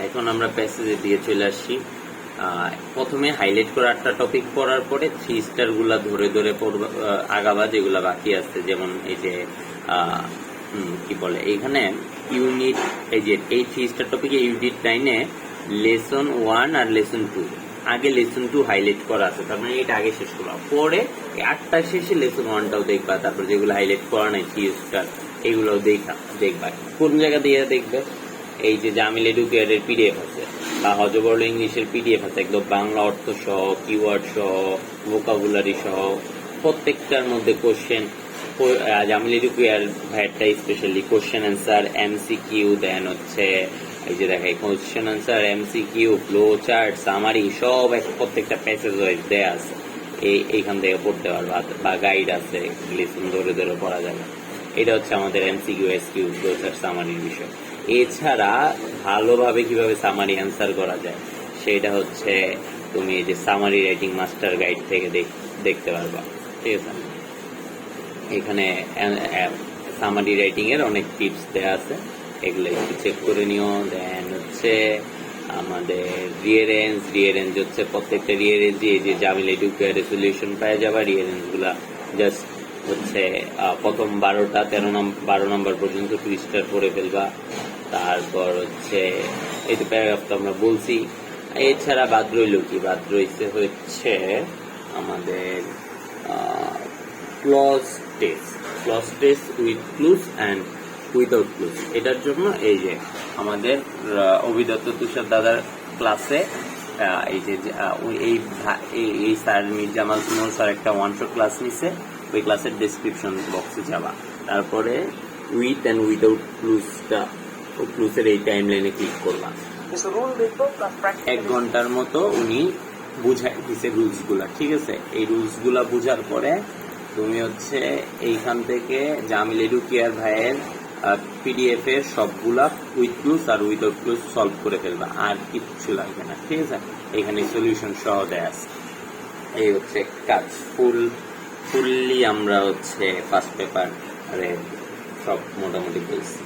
এখন আমরা প্যাসেজে দিয়ে চলে আসছি। প্রথমে হাইলাইট করা একটা টপিক পড়ার পরে 3 স্টার গুলা ধরে ধরে আগাবা যেগুলা বাকি আছে, যেমন এই যে কি বলে এইখানে ইউনিট, এই যে এই 3 স্টার টপিকে ইউনিট 9-এ লেসন 1 আর লেসন 2, আগে লেসন 2 হাইলাইট করা আছে, তার মানে এটা আগে শেষ করবা, পরে 8টার শেষে লেসন 1টাও দেখবা, তারপর যেগুলো হাইলাইট করা নাই 3 স্টার এগুলোও দেখবা। কোন জায়গা দিয়ে দেখবে? এই যে জামিল এডুকেয়ারের পিডিএফ আছে বা হজবরল ইংলিশের পিডিএফ আছে, একদম বাংলা অর্থ সহ, কিওয়ার্ড সহ, ভোকাবুলারি সহ, প্রত্যেকটার মধ্যে কোশ্চেন। জামিল এডুকেয়ার ভাইয়ারটা specially question answer, MCQ, then হচ্ছে এই যে দেখাই question answer, MCQ, flow chart, summary সব প্রত্যেকটা প্যাসেজ ওয়াইজ দেয়া আছে। এইখান থেকে পড়তে পারবা, বা গাইড আছে, লিসন ধরে ধরে পড়া যাবে। এটা হচ্ছে আমাদের এমসিকিউ, এসকিউ, ফ্লো চার্ট, সামারির বিষয়। এছাড়া ভালোভাবে কিভাবে সামারি অ্যান্সার করা যায় সেটা হচ্ছে তুমি এই যে সামারি রাইটিং মাস্টার গাইড থেকে দেখতে পারবা, ঠিক আছে? এখানে সামারি রাইটিং এর অনেক টিপস দেওয়া আছে, এগুলো একটু চেক করে নিও। দেন হচ্ছে আমাদের রিয়ারেঞ্জ হচ্ছে প্রত্যেকটা রিয়ারেঞ্জ এই যে জামিল এডুকেয়ারে সলিউশন পাওয়া যাবে। রিয়ারেঞ্জ গুলা জাস্ট হচ্ছে প্রথম 12 নম্বর পর্যন্ত পৃষ্ঠার পড়ে ফেলবা। তারপর হচ্ছে এই তো প্যারাগ্রাফ তো আমরা বলছি। এছাড়া বাদ রইল কি? বাদ রয়েছে হচ্ছে আমাদের cloze test with clues and without clues. এটার জন্য এই যে আমাদের অভিদত্ত তুষার দাদার ক্লাসে এই যে এই স্যার মির্জামাল সুমন স্যার একটা 1 ক্লাস নিছে, ওই ক্লাসের ডেসক্রিপশন বক্সে যাবা, তারপরে উইথ অ্যান্ড উইদাউট ক্লুজটা ও ক্লুজের এই টাইম লাইনে ক্লিক করবা। 1 ঘন্টার মতো উনি বুঝাই দিছে রুলস গুলা, ঠিক আছে? এই রুলস গুলা বুঝার পরে তুমি হচ্ছে এইখান থেকে জামিল এডুকেয়ার ভাইয়ের পিডিএফ এর সবগুলা উইথ ক্লুজ আর উইদাউট ক্লুজ সলভ করে ফেলবা, আর কিচ্ছু লাগবে না, ঠিক আছে? এখানে সলিউশন সহ দেয়া আছে। এই হচ্ছে কাজ। ফুললি আমরা হচ্ছে ফার্স্ট পেপার সব মোটামুটি বলছি।